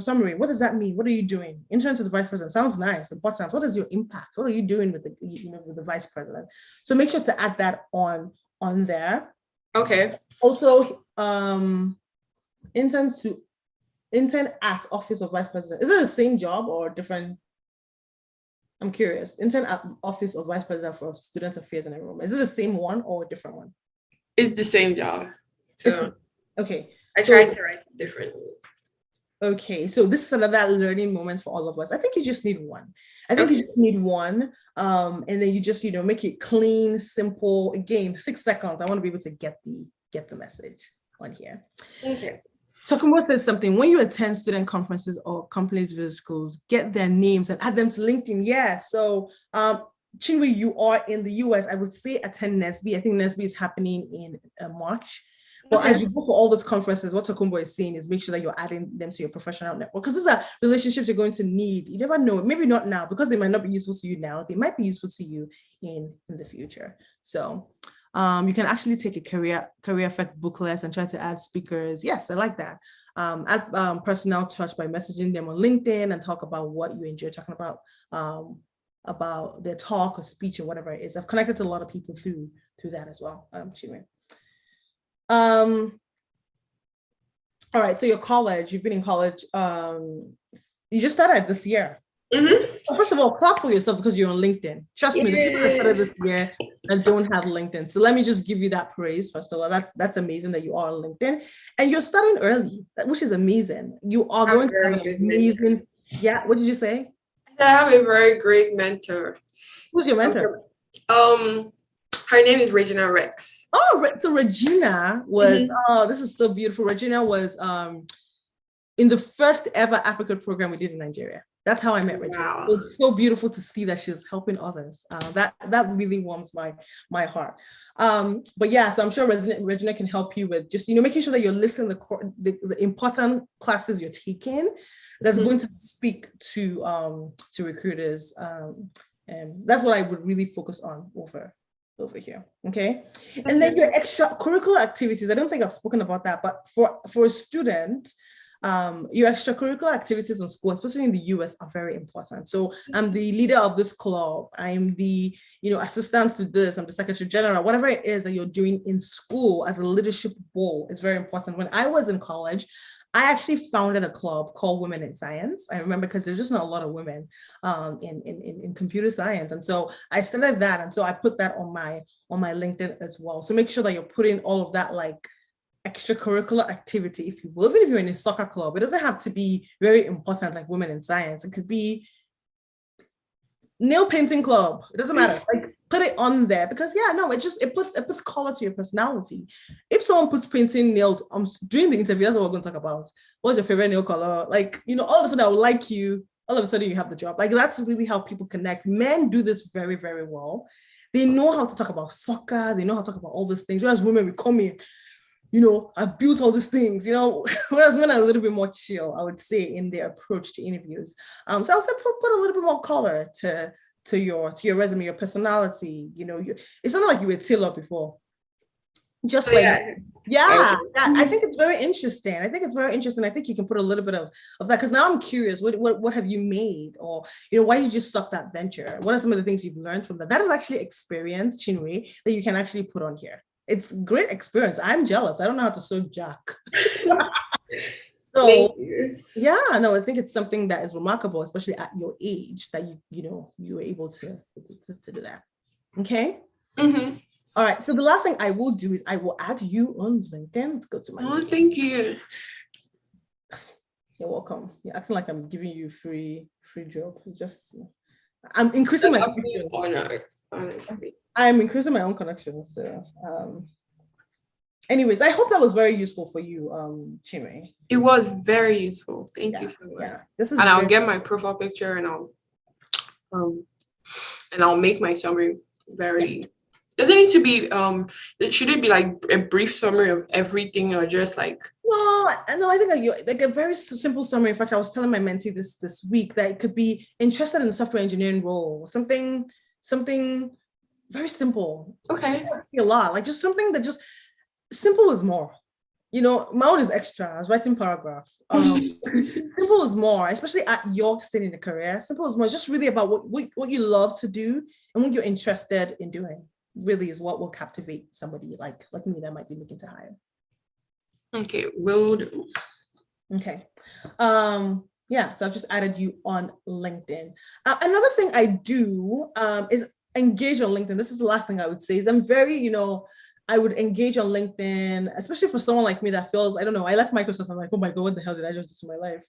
summary. What does that mean? What are you doing? Intern to the vice president sounds nice. Important. What is your impact? What are you doing with the vice president? So make sure to add that on there. Okay. Also, intern at Office of Vice President. Is it the same job or different? I'm curious. Intern at Office of Vice President for Students Affairs and Enrollment. Is it the same one or a different one? It's the same job. So okay. I tried to write it differently. Okay, so this is another learning moment for all of us. I think you just need one. You just need one. And then you just, make it clean, simple. Again, 6 seconds. I want to be able to get the message on here. Okay. Tokumbo says something, when you attend student conferences or companies visit schools, get their names and add them to LinkedIn. Yeah, so Chinwe, you are in the US, I would say attend NSB. I think NSB is happening in March. But as you go for all those conferences, what Tokumbo is saying is make sure that you're adding them to your professional network, because these are relationships you're going to need. You never know, maybe not now, because they might not be useful to you now. They might be useful to you in the future. So you can actually take a career effect booklet and try to add speakers. Yes, I like that. Add personal touch by messaging them on LinkedIn and talk about what you enjoy talking about their talk or speech or whatever it is. I've connected to a lot of people through that as well. All right, so your college, you've been in college, you just started this year. Mm-hmm. First of all, clap for yourself because you're on LinkedIn. Trust me, the people that started this year and don't have LinkedIn. So let me just give you that praise. First of all, that's amazing that you are on LinkedIn and you're starting early, which is amazing. You are going to have an amazing mentor. Yeah, what did you say? I have a very great mentor. Who's your mentor? Her name is Regina Rex. Oh, so Regina was, this is so beautiful. Regina was in the first ever AFRICODE program we did in Nigeria. That's how I met Regina. Wow. It's so beautiful to see that she's helping others. That really warms my heart. But yeah, so I'm sure Regina can help you with just, making sure that you're listening to the important classes you're taking that's going to speak to recruiters. And that's what I would really focus on over here, okay? And then your extracurricular activities, I don't think I've spoken about that, but for a student, your extracurricular activities in school, especially in the US, are very important. So I'm the leader of this club, I'm the assistant to this, I'm the secretary general, whatever it is that you're doing in school as a leadership role is very important. When I was in college, I actually founded a club called Women in Science. I remember because there's just not a lot of women in computer science. And so I started that. And so I put that on my LinkedIn as well. So make sure that you're putting all of that like extracurricular activity, if you will, even if you're in a soccer club, it doesn't have to be very important like Women in Science. It could be nail painting club. It doesn't matter. Like put it on there because it puts color to your personality. If someone puts painting nails during the interview, that's what we're going to talk about. What's your favorite nail color? Like, all of a sudden I will like you. All of a sudden you have the job. Like that's really how people connect. Men do this very, very well. They know how to talk about soccer. They know how to talk about all these things. Whereas women, we come in, I've built all these things, whereas men are a little bit more chill, I would say, in their approach to interviews. So I would say put a little bit more color to your resume, your personality. It's not like you were tailor before. Just like, I think it's very interesting. I think you can put a little bit of that, because now I'm curious, what have you made? Or, why did you stop that venture? What are some of the things you've learned from that? That is actually experience, Chinwe, that you can actually put on here. It's great experience. I'm jealous. I don't know how to sew jack. So I think it's something that is remarkable, especially at your age, that you were able to do that. Okay. Mm-hmm. All right. So the last thing I will do is I will add you on LinkedIn. Let's go to my. Oh, thank you. You're welcome. You're acting like I'm giving you free job. It's just I'm increasing my honor, honestly. I'm increasing my own connections. Anyways, I hope that was very useful for you, Chinwe. It was very useful. Thank you so much. Yeah. I'll get my profile picture and I'll make my summary very. Does it need to be should it be like a brief summary of everything, or just like? No, I think like a very simple summary. In fact, I was telling my mentee this week that it could be interested in the software engineering role, something very simple. Okay. A lot, like just something that just simple is more. My own is extra. I was writing paragraph. Simple is more, especially at your stage in the career. Simple is more. Just really about what you love to do and what you're interested in doing. Really is what will captivate somebody like me that might be looking to hire. Okay, will do. Okay. So I've just added you on LinkedIn. Another thing I do is engage on LinkedIn. This is the last thing I would say is I'm very, I would engage on LinkedIn, especially for someone like me that feels, I don't know, I left Microsoft. I'm like, oh my God, what the hell did I just do to my life?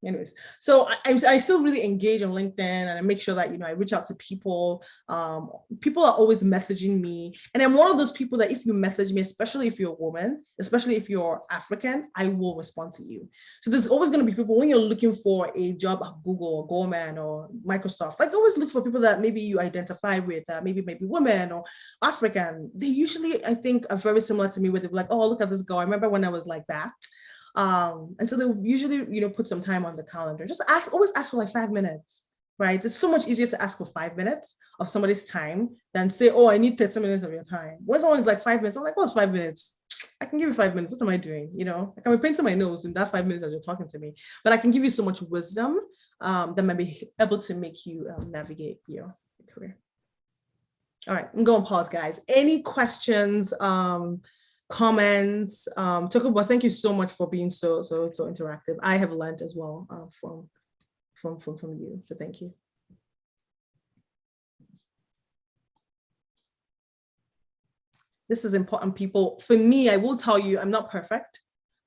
Anyways, so I still really engage on LinkedIn, and I make sure that, I reach out to people. People are always messaging me. And I'm one of those people that if you message me, especially if you're a woman, especially if you're African, I will respond to you. So there's always going to be people when you're looking for a job at Google or Goldman or Microsoft, like always look for people that maybe you identify with, maybe women or African. They usually, I think, are very similar to me, where they're like, oh, look at this girl. I remember when I was like that. And so they usually, put some time on the calendar. Just always ask for like 5 minutes, right? It's so much easier to ask for 5 minutes of somebody's time than say, oh, I need 30 minutes of your time. When someone is like 5 minutes, I'm like, what's 5 minutes? I can give you 5 minutes. What am I doing? I can be painting my nose in that 5 minutes as you're talking to me, but I can give you so much wisdom that might be able to make you navigate your career. All right, I'm going to pause, guys. Any questions? Comments, talk about. Thank you so much for being so interactive. I have learned as well from you, so thank you. This is important, people. For me, I will tell you, I'm not perfect.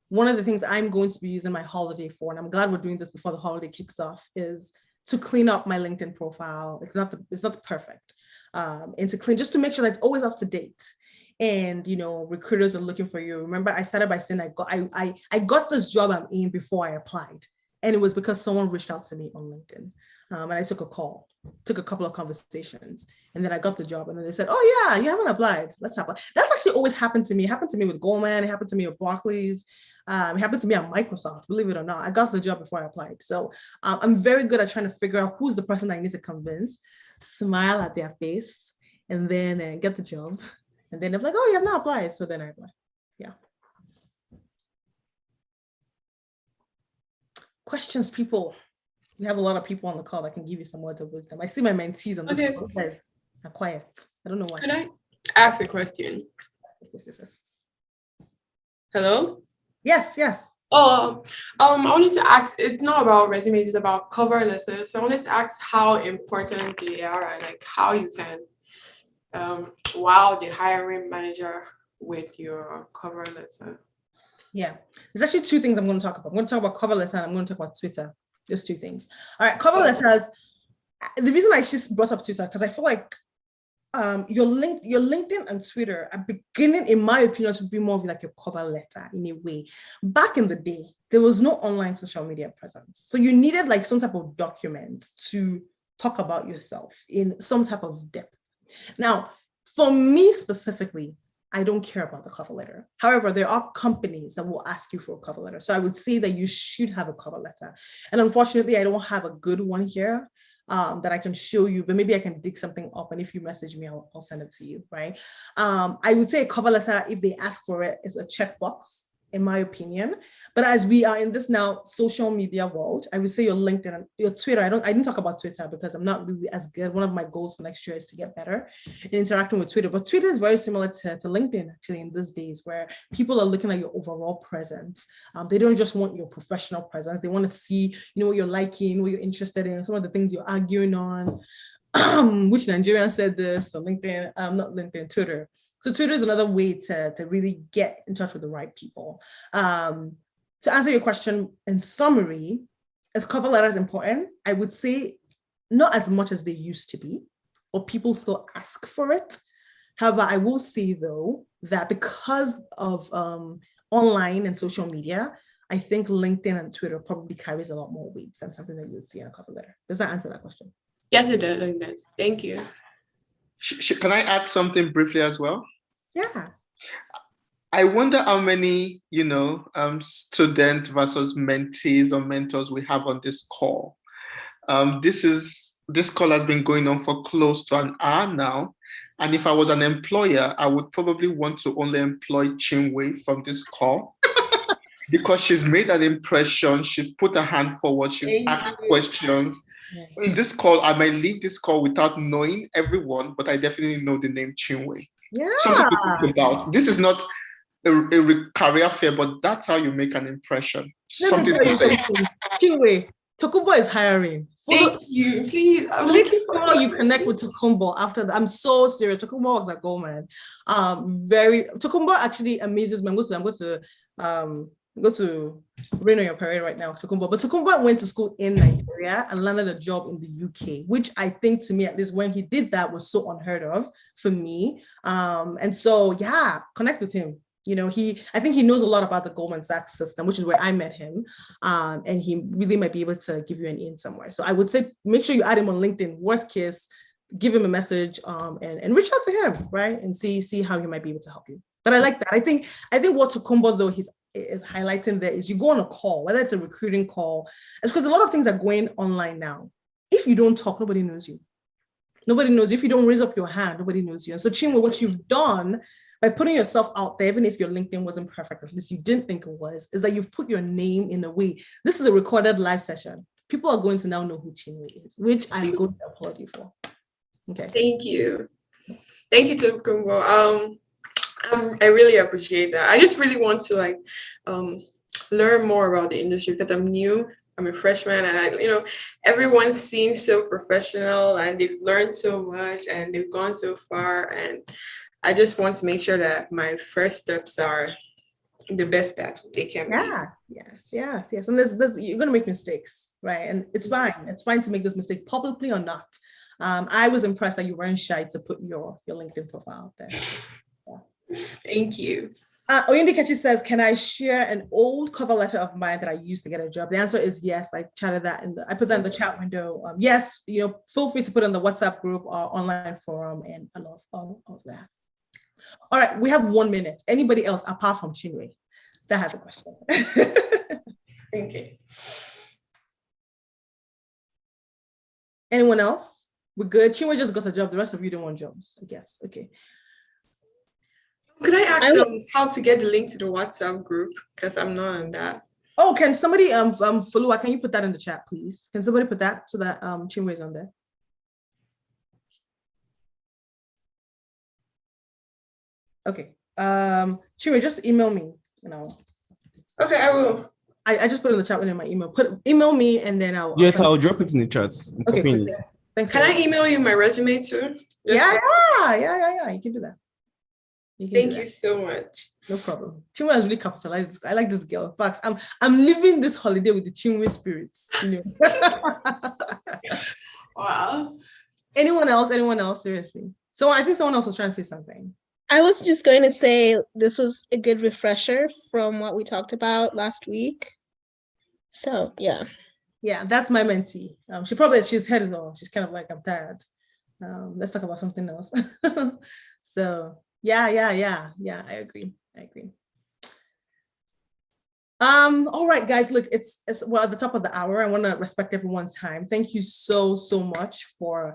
One of the things I'm going to be using my holiday for, and I'm glad we're doing this before the holiday kicks off, is to clean up my LinkedIn profile. It's not perfect, and to clean, just to make sure that it's always up to date. And recruiters are looking for you. Remember, I started by saying I got this job I'm in before I applied, and it was because someone reached out to me on LinkedIn, and I took a couple of conversations, and then I got the job. And then they said, "Oh yeah, you haven't applied. Let's apply." That's actually always happened to me. It happened to me with Goldman. It happened to me with Barclays. It happened to me at Microsoft. Believe it or not, I got the job before I applied. So I'm very good at trying to figure out who's the person I need to convince, smile at their face, and then get the job. And then they're like, oh, you have not applied. So then I apply. Yeah. Questions, people. We have a lot of people on the call that can give you some words of wisdom. I see my mentees on this call are quiet. I don't know why. Can I ask a question? Yes. Hello? Yes, yes. Oh, I wanted to ask, it's not about resumes, it's about cover letters. So I wanted to ask how important they are and like how you can wow the hiring manager with your cover letter. Yeah, there's actually two things I'm going to talk about. I'm going to talk about cover letter and I'm going to talk about Twitter. There's two things. All right, cover letters. The reason I just brought up Twitter because I feel like your LinkedIn and Twitter are beginning, in my opinion, to be more of like your cover letter in a way. Back in the day, there was no online social media presence, so you needed like some type of document to talk about yourself in some type of depth. Now, for me specifically, I don't care about the cover letter. However, there are companies that will ask you for a cover letter. So I would say that you should have a cover letter. And unfortunately, I don't have a good one here that I can show you, but maybe I can dig something up. And if you message me, I'll send it to you, right? I would say a cover letter, if they ask for it, is a checkbox, in my opinion. But as we are in this now social media world, I would say your LinkedIn and your Twitter. I didn't talk about Twitter because I'm not really as good. One of my goals for next year is to get better in interacting with Twitter. But Twitter is very similar to LinkedIn actually in these days, where people are looking at your overall presence. They don't just want your professional presence. They want to see, what you're liking, what you're interested in, some of the things you're arguing on. Which Nigerian said this on LinkedIn, not LinkedIn, Twitter. So Twitter is another way to really get in touch with the right people. To answer your question in summary, is cover letters important? I would say not as much as they used to be, but people still ask for it. However, I will say though that because of online and social media, I think LinkedIn and Twitter probably carries a lot more weight than something that you would see in a cover letter. Does that answer that question? Yes, it does. Thank you. Can I add something briefly as well? Yeah. I wonder how many, students versus mentees or mentors we have on this call. This call has been going on for close to an hour now. And if I was an employer, I would probably want to only employ Chinwe from this call because she's made an impression. She's put her hand forward. She's asked questions. In this call, I might leave this call without knowing everyone, but I definitely know the name Chinwe. Yeah. Something to think about. This is not a career fair, but that's how you make an impression. Something to say. Chinwe, Tokumbo is hiring. Thank you. Please, I'm looking for how you connect with Tokumbo after that. I'm so serious. Tokumbo was a goldman. Tokumbo actually amazes me. I'm going to go to rain on your parade right now, Tokumbo. But Tokumbo went to school in Nigeria and landed a job in the UK, which I think, to me at least, when he did that was so unheard of for me. And so yeah, connect with him. I think he knows a lot about the Goldman Sachs system, which is where I met him. And he really might be able to give you an in somewhere. So I would say, make sure you add him on LinkedIn. Worst case, give him a message and reach out to him, right? And see how he might be able to help you. But I like that. I think what Tokumbo though is highlighting there is you go on a call, whether it's a recruiting call, it's because a lot of things are going online now. If you don't talk, nobody knows you. Nobody knows you. If you don't raise up your hand, nobody knows you. And so Chinwe, what you've done by putting yourself out there, even if your LinkedIn wasn't perfect, at least you didn't think it was, is that you've put your name in a way. This is a recorded live session. People are going to now know who Chinwe is, which I'm going to applaud you for. Okay. Thank you. Thank you, Tokumbo. I really appreciate that. I just really want to learn more about the industry because I'm new. I'm a freshman, and everyone seems so professional, and they've learned so much, and they've gone so far, and I just want to make sure that my first steps are the best that they can be. Yes. And there's you're gonna make mistakes, right? And it's fine. It's fine to make this mistake publicly or not. I was impressed that you weren't shy to put your LinkedIn profile out there. Yeah. Thank you. Oyinde Kechi says, can I share an old cover letter of mine that I used to get a job? The answer is yes. I chatted that I put that in the chat window. Yes, feel free to put in the WhatsApp group or online forum and a lot of that. All right, we have 1 minute. Anybody else apart from Chinwe that has a question? Okay. Anyone else? We're good. Chinwe just got a job. The rest of you don't want jobs, I guess. Okay. Could I ask how to get the link to the WhatsApp group? Because I'm not on that. Oh, can somebody Fulua, can you put that in the chat, please? Can somebody put that so that Chinwe is on there? Okay. Chinwe, just email me, Okay, I will. I just put it in the chat in my email. Email me and then I'll. Yes, I'll drop it in the chat. Okay, cool. Thanks. Can I email you my resume too? Yeah. You can do that. Thank you so much. No problem. Chinwe has really capitalized this. I like this girl. In fact, I'm living this holiday with the Chinwe spirits. You know? Wow. Anyone else? Seriously. So I think someone else was trying to say something. I was just going to say this was a good refresher from what we talked about last week. So yeah. Yeah, that's my mentee. She's head it all. She's kind of like, I'm tired. Let's talk about something else. So yeah, I agree. All right, guys, look, it's well at the top of the hour. I want to respect everyone's time. Thank you so much for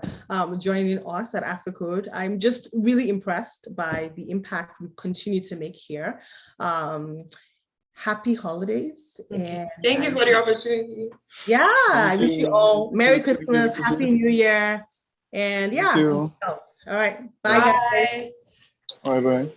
joining us at AFRICODE. I'm just really impressed by the impact we continue to make here. Happy holidays. And thank you for the opportunity. Yeah, I wish you all Merry Christmas, Happy New Year. And yeah. All right. Bye, guys. Bye.